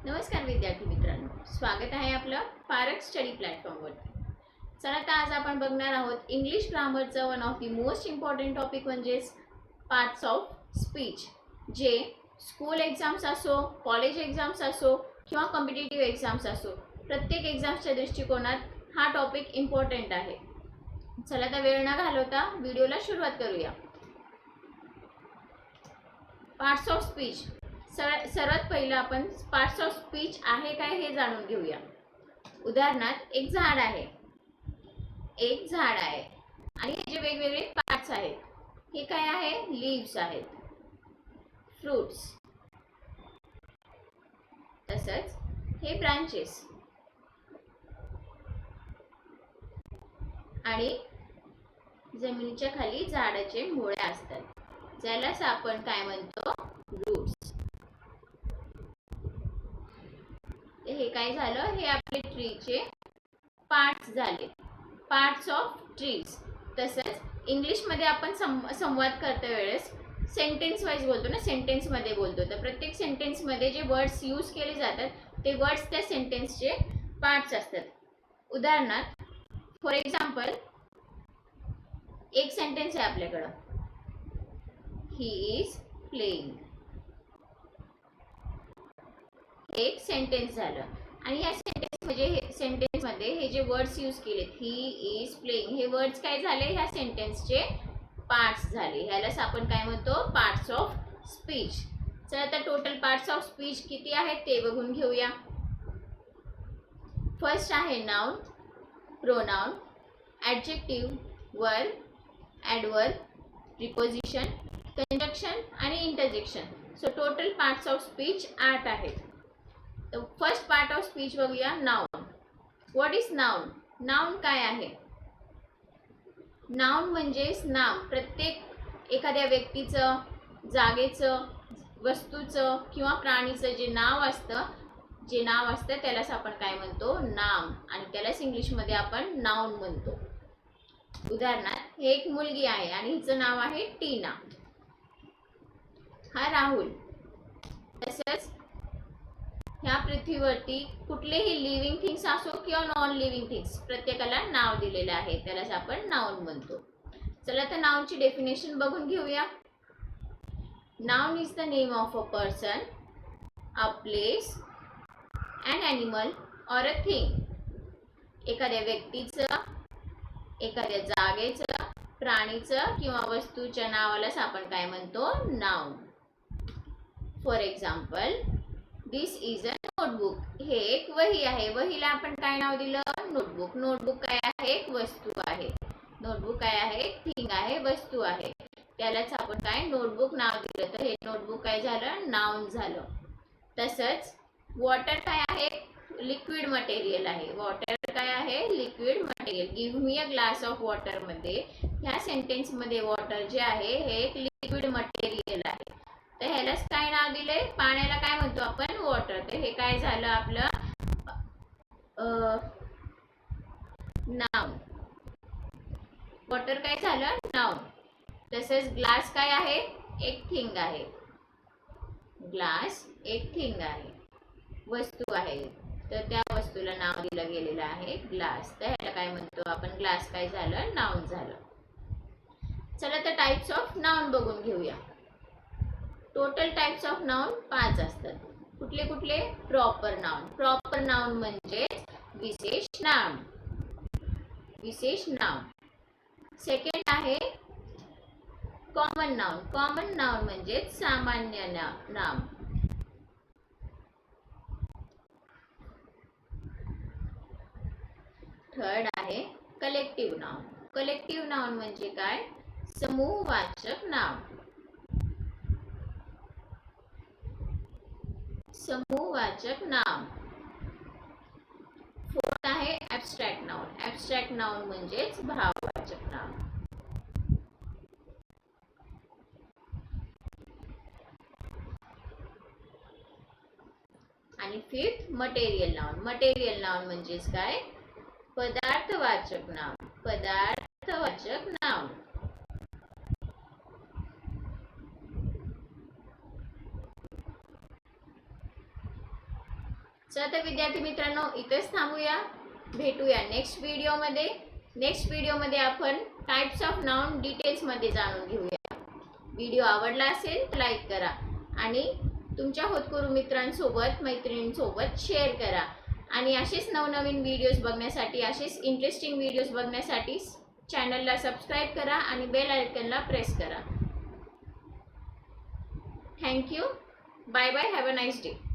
नमस्कार विद्यार्थी मित्रांनो, स्वागत आहे आपलं पारख स्टडी प्लॅटफॉर्मवरती. चला तर आज आपण बघणार आहोत इंग्लिश ग्रामरचं one of the most important topic म्हणजेच पार्ट्स ऑफ स्पीच, जे स्कूल एक्झाम्स असो, कॉलेज एक्झाम्स असो किंवा कॉम्पिटिटिव्ह एक्झाम्स असो, प्रत्येक एक्झाम्सच्या दृष्टिकोनात हा टॉपिक इम्पॉर्टंट आहे. चला तर वेळ न घालवता व्हिडिओला सुरुवात करूया. Parts of speech. सर्वात पहिलं आपण पार्ट्स ऑफ स्पीच आहे काय हे जाणून घेऊया. उदाहरणार्थ एक झाड आहे आणि हे जे वेगवेगळे पार्ट्स आहेत हे काय आहे? लीव्स आहेत, फ्रूट्स, तसंच हे ब्रांचेस आणि जमिनीच्या खाली झाडाचे मुळे असतात, ज्यालाच आपण काय म्हणतो? रूट्स. हे काय झालं? हे आपले ट्रीचे पार्ट्स झाले, पार्ट्स ऑफ ट्रीज. तसंच इंग्लिशमध्ये आपण संवाद करते वेळेस सेंटेन्स वाईज बोलतो ना, सेंटेन्समध्ये बोलतो, तर प्रत्येक सेंटेन्समध्ये जे वर्ड्स यूज केले जातात ते वर्ड्स त्या सेंटेन्सचे पार्ट्स असतात. उदाहरणार्थ फॉर एक्झाम्पल एक सेंटेन्स आहे आपल्याकडं, ही इज प्लेइंग. एक सेंटेन्स झालं आणि या सेंटेन्समध्ये हे जे वर्ड्स यूज केलेत, ही इज प्लेइंग, हे वर्ड्स काय झाले? ह्या सेंटेन्सचे पार्ट्स झाले. ह्यालाच आपण काय म्हणतो? Parts of speech. चला तर टोटल पार्ट्स ऑफ स्पीच किती आहेत ते बघून घेऊया. फर्स्ट आहे noun, pronoun, adjective, verb, adverb, preposition, conjunction आणि interjection. So total parts of speech 8 आहेत. तर फर्स्ट पार्ट ऑफ स्पीच बघूया, noun. What is noun? Noun काय आहे? नाउन म्हणजेच नाम. प्रत्येक एखाद्या व्यक्तीचं, जागेचं, वस्तूचं किंवा प्राणीचं जे नाव असतं त्यालाच आपण काय म्हणतो? नाम. आणि त्यालाच इंग्लिशमध्ये आपण नाउन म्हणतो. उदाहरणार्थ हे एक मुलगी आहे आणि हिचं नाव आहे टीना. हा राहुल. तसंच ह्या पृथ्वीवरती कुठलेही लिव्हिंग थिंग्स असो किंवा नॉन लिव्हिंग थिंग्स, प्रत्येकाला नाव दिलेलं आहे, त्यालाच आपण नाउन म्हणतो. चला तर नाउनची डेफिनेशन बघून घेऊया. Noun is the name of a person, a place, an animal or a thing. एखाद्या व्यक्तीचं, एखाद्या जागेचं, प्राणीचं किंवा वस्तूच्या नावालाच आपण काय म्हणतो? Noun. For example this is a notebook. हे एक वही आहे. वहीला आपण काय नाव दिलं? नोटबुक. नोटबुक काय आहे? एक वस्तू आहे. नोटबुक काय आहे? थिंग आहे, वस्तू आहे. त्यालाच आपण काय नोटबुक नाव दिलं, तर हे नोटबुक काय झालं? नाउन झालं. तसंच वॉटर काय आहे? लिक्विड मटेरियल आहे. वॉटर काय आहे? Liquid material. Give me a glass of water मध्ये ह्या सेंटेन्समध्ये वॉटर जे आहे हे एक लिक्विड मटेरियल आहे. तर ह्यालाच काय नाव दिलंय? पाण्याला काय म्हणतो आपण? वॉटर. तर हे काय झालं आपलं? नाउन. वॉटर काय झालं? नाउन. तसंच ग्लास काय आहे? एक थिंग आहे. ग्लास एक थिंग आहे, वस्तू आहे. तर त्या वस्तूला नाव दिलं गेलेलं आहे ग्लास. तर ह्याला काय म्हणतो आपण? ग्लास काय झालं? नाउन झालं. चला तर टाइप्स ऑफ नाउन बघून घेऊया. टोटल टाइप्स ऑफ नाउन 5 असतात. कुठले कुठले? Proper noun. प्रॉपर नाउन म्हणजे विशेष नाम. विशेष नाम. सेकंड आहे कॉमन नाउन. कॉमन नाउन म्हणजे सामान्य नाम. थर्ड आहे कलेक्टिव्ह नाउन. कलेक्टिव्ह नाउन म्हणजे काय? समूहवाचक नाम. समूहवाचक नाम. फोर्थ आहे ॲब्स्ट्रॅक्ट नाउन. ॲब्स्ट्रॅक्ट नाउन म्हणजेच भाववाचक नाम. आणि fifth material noun. Material noun म्हणजेच काय? पदार्थवाचक नाम. पदार्थवाचक नाम. चला तर विद्यार्थी मित्रांनो, इथेच थांबूया. भेटूया नेक्स्ट व्हिडिओमध्ये. नेक्स्ट व्हिडिओमध्ये आपण टाइप्स ऑफ नाउन डिटेल्समध्ये जाणून घेऊया. व्हिडिओ आवडला असेल तर लाईक करा आणि तुमच्या होतकरू मित्रांसोबत मैत्रिणींसोबत शेअर करा. आणि असेच नवनवीन व्हिडिओज बघण्यासाठी, असेच इंटरेस्टिंग व्हिडिओज बघण्यासाठी चॅनलला सबस्क्राईब करा आणि बेल आयकॉनला प्रेस करा. Thank you. Bye bye. Have a nice day.